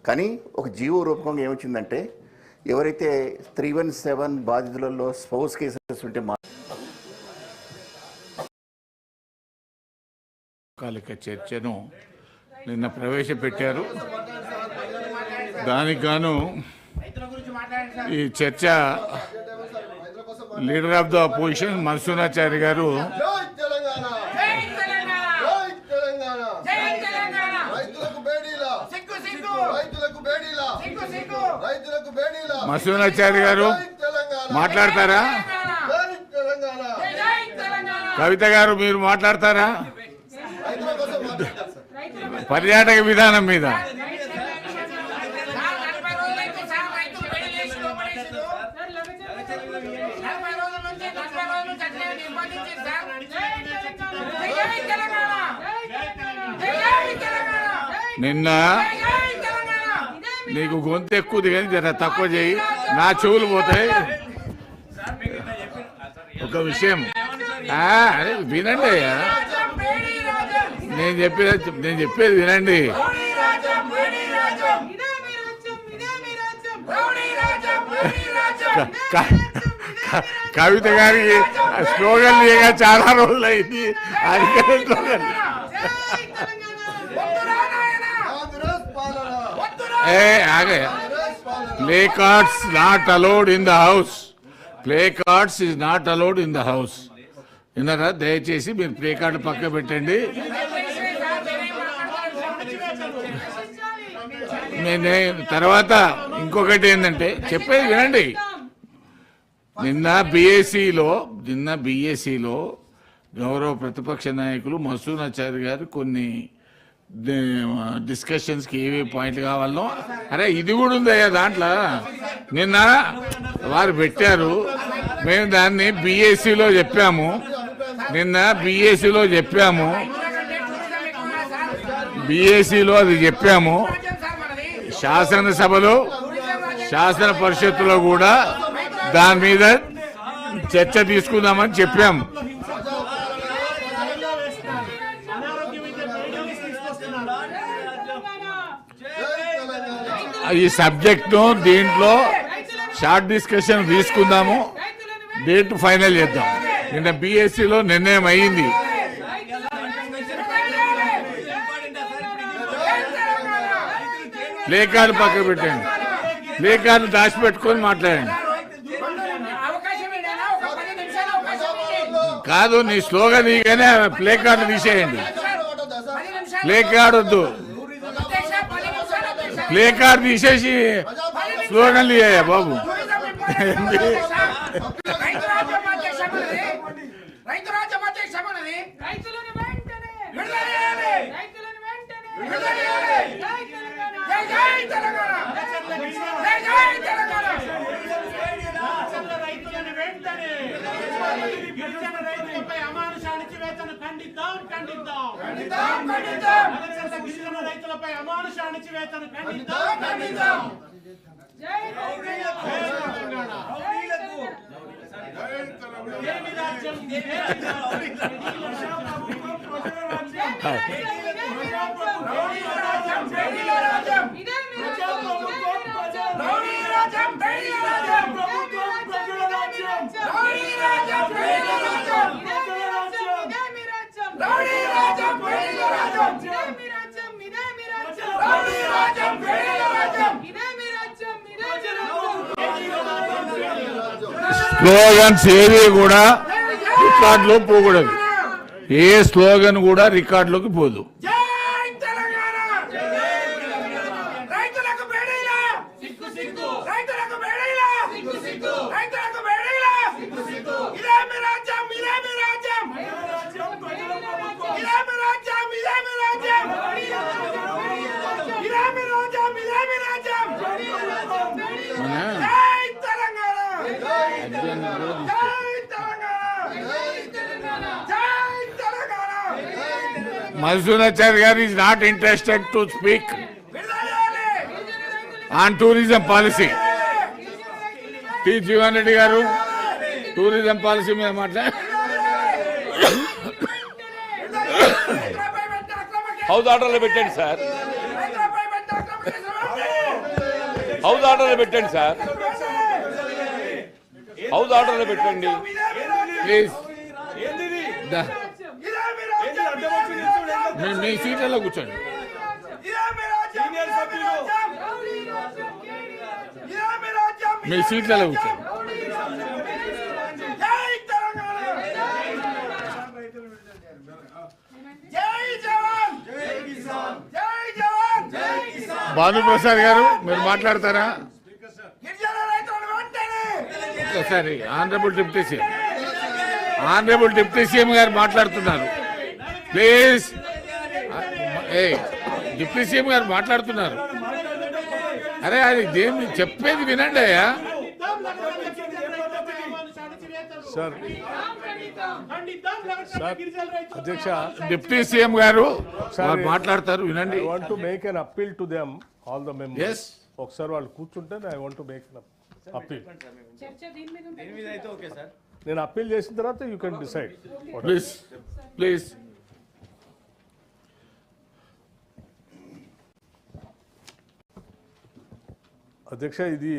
కానీ ఒక జీవో రూపకంగా ఏమొచ్చిందంటే ఎవరైతే 317 బాధితులలో స్పౌస్ కేసెస్ ఉంటే కాలిక చర్చను నిన్న ప్రవేశపెట్టారు. దానికి గాను ఈ చర్చ లీడర్ ఆఫ్ ద అపోజిషన్ మన్సూరాచారి గారు మన్సూరాచారి గారు మాట్లాడతారా? కవిత గారు మీరు మాట్లాడతారా? పర్యాటక విధానం మీద నిన్న నీకు గొంతు ఎక్కువది కానీ జర తక్కువ చేయి, నా చెవులు పోతాయి. ఒక విషయం వినండి అయ్యా, నేను చెప్పేది వినండి. కవిత గారికి స్లోగన్ లేక చాలా రోజులు అయింది. Slogan play cards not allowed in the house. Play cards is not allowed in the house. విన్నారా? దయచేసి మీరు ప్లే కార్డు పక్క పెట్టండి. తర్వాత ఇంకొకటి ఏంటంటే చెప్పేది వినండి. నిన్న బిఏసీలో గౌరవ ప్రతిపక్ష నాయకులు మన్సూరాచారి గారు కొన్ని డిస్కషన్స్కి ఏవే పాయింట్లు కావాలో, అరే ఇది కూడా ఉందయ్యా దాంట్లో, నిన్న వారు పెట్టారు. మేము దాన్ని బిఏసీలో చెప్పాము. బిఏసీలో అది చెప్పాము. శాసనసభలో శాసన పరిషత్తులో కూడా దాని మీద చర్చ తీసుకుందామని చెప్పాము. ఈ సబ్జెక్ట్ను దీంట్లో షార్ట్ డిస్కషన్ తీసుకుందాము, డేట్ ఫైనల్ చేద్దాం. నిన్న బిఎస్సిలో నిర్ణయం అయ్యింది. ప్లే కార్డు పక్కన పెట్టండి, ప్లే కార్డు దాచిపెట్టుకొని మాట్లాడండి. కాదు, నీ స్లోగన్ నీకనే ప్లే కార్డు తీసేయండి. ప్లే కార్డు వద్దు, ప్లే కార్డు తీసేసి స్లోగన్లు ఇయ్యా బాబు. రైతులపై అమానుష అణచివేతను ఖండిద్దాం. స్లోగన్స్ ఏవి కూడా రికార్డులో పోకూడదు. ఏ స్లోగన్ కూడా రికార్డులోకి పోదు. Mallsoonachaari garu is not interested to speak on tourism policy. T. Jeevan Reddy garu tourism policy మీద మాట్లాడారు. హౌస్ ఆర్డర్లో పెట్టండి సార్. హౌస్ ఆర్డర్లో పెట్టండి సార్, హౌస్ ఆర్డర్లో పెట్టండి. ప్లీజ్ మీ సీట్లలో కూర్చోండి. మీ సీట్లలో కూర్చోండి. భానుప్రసాద్ గారు మీరు మాట్లాడతారా? ఒకసారి ఆనరబుల్ డిప్యూటీ సీఎం గారు మాట్లాడుతున్నారు. ప్లీజ్, డిప్యూటీ సీఎం గారు మాట్లాడుతున్నారు. అరే అది దేని చెప్పేది వినండి అయ్యా. సార్ అధ్యక్ష, డిప్యూటీ సీఎం గారు మాట్లాడతారు, వినండి. I want to make an appeal to them all the members. Yes. ఒకసారి వాళ్ళు కూర్చుంటే I want to make an appeal. నేను అప్పీల్ చేసిన తర్వాత యూ కెన్ డిసైడ్. ప్లీజ్ అధ్యక్ష, ఇది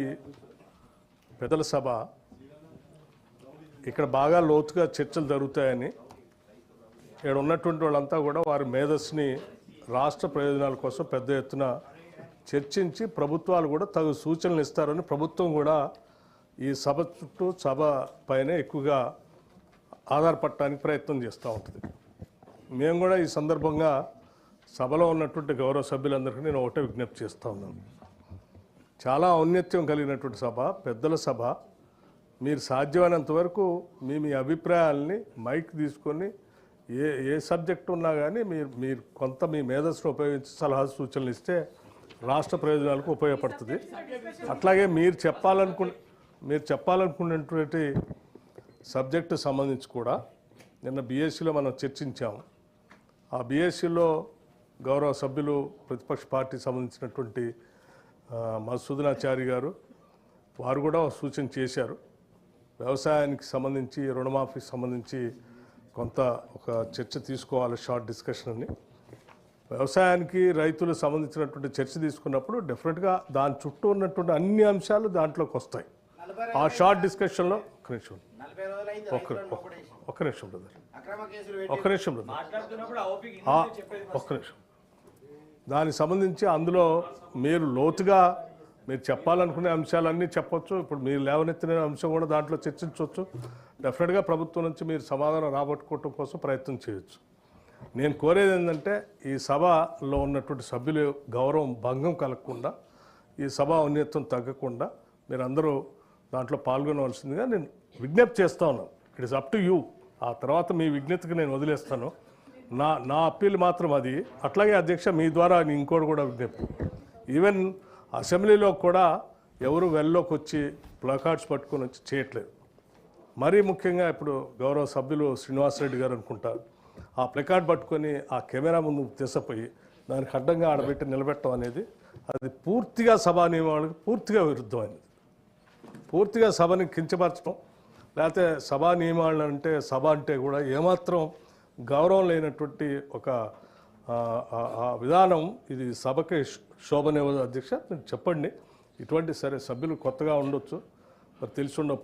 పెద్దల సభ. ఇక్కడ బాగా లోతుగా చర్చలు జరుగుతాయని ఇక్కడ ఉన్నటువంటి వాళ్ళంతా కూడా వారి మేధస్సుని రాష్ట్ర ప్రయోజనాల కోసం పెద్ద ఎత్తున చర్చించి ప్రభుత్వాలు కూడా తగు సూచనలు ఇస్తారని ప్రభుత్వం కూడా ఈ సభ చుట్టూ సభ పైనే ఎక్కువగా ఆధారపడటానికి ప్రయత్నం చేస్తూ ఉంటుంది. మేము కూడా ఈ సందర్భంగా సభలో ఉన్నటువంటి గౌరవ సభ్యులందరికీ నేను ఒకటే విజ్ఞప్తి చేస్తూ ఉన్నాను. చాలా ఔన్నత్యం కలిగినటువంటి సభ, పెద్దల సభ. మీరు సాధ్యమైనంత వరకు మీ అభిప్రాయాలని మైక్ తీసుకొని ఏ సబ్జెక్ట్ ఉన్నా కానీ మీరు కొంత మీ మేధస్సును ఉపయోగించి సలహా సూచనలు ఇస్తే రాష్ట్ర ప్రయోజనాలకు ఉపయోగపడుతుంది. అట్లాగే మీరు చెప్పాలనుకున్నటువంటి సబ్జెక్టు సంబంధించి కూడా నిన్న బీఎస్సీలో మనం చర్చించాము. ఆ బీఎస్సీలో గౌరవ సభ్యులు ప్రతిపక్ష పార్టీ సంబంధించినటువంటి మధుసూదనాచారి గారు వారు కూడా సూచన చేశారు. వ్యవసాయానికి సంబంధించి, రుణమాఫీకి సంబంధించి కొంత ఒక చర్చ తీసుకోవాలి, షార్ట్ డిస్కషన్ అని. వ్యవసాయానికి రైతులకు సంబంధించినటువంటి చర్చ తీసుకున్నప్పుడు డెఫినెట్గా దాని చుట్టూ ఉన్నటువంటి అన్ని అంశాలు దాంట్లోకి వస్తాయి. ఆ షార్ట్ డిస్కషన్లో ఒక్క నిమిషం దానికి సంబంధించి అందులో మీరు లోతుగా మీరు చెప్పాలనుకునే అంశాలన్నీ చెప్పొచ్చు. ఇప్పుడు మీరు లేవనెత్తిన అంశం కూడా దాంట్లో చర్చించవచ్చు. డెఫినెట్గా ప్రభుత్వం నుంచి మీరు సమాధానం రాబట్టుకోవటం కోసం ప్రయత్నం చేయొచ్చు. నేను కోరేది ఏంటంటే ఈ సభలో ఉన్నటువంటి సభ్యుల గౌరవం భంగం కలగకుండా, ఈ సభ ఔన్నత్యం తగ్గకుండా మీరందరూ దాంట్లో పాల్గొనవలసిందిగా నేను విజ్ఞప్తి చేస్తూ ఉన్నాను. It is up to you. ఆ తర్వాత మీ విజ్ఞతకి నేను వదిలేస్తాను. నా అప్పీల్ మాత్రం అది. అట్లాగే అధ్యక్ష, మీ ద్వారా ఇంకోటి కూడా విజ్ఞప్తి. ఈవెన్ అసెంబ్లీలో కూడా ఎవరు వెల్లోకి వచ్చి ప్లకార్డ్స్ పట్టుకొని వచ్చి చేయట్లేదు. మరీ ముఖ్యంగా ఇప్పుడు గౌరవ సభ్యులు శ్రీనివాసరెడ్డి గారు అనుకుంటారు, ఆ ప్లకార్డ్ పట్టుకొని ఆ కెమెరా ముందు తీసుకుపోయి దానికి అడ్డంగా ఆడబెట్టి నిలబెట్టడం అనేది అది పూర్తిగా సభా నియమాలకు పూర్తిగా విరుద్ధమైనది. పూర్తిగా సభని కించపరచడం, లేకపోతే సభా నియమాలు అంటే సభ అంటే కూడా ఏమాత్రం గౌరవం లేనటువంటి ఒక విధానం. ఇది సభకి శోభనివ్వదు. అధ్యక్ష, చెప్పండి. ఇటువంటి సరే సభ్యులు కొత్తగా ఉండొచ్చు, మరి తెలిసి ఉండకపోవచ్చు.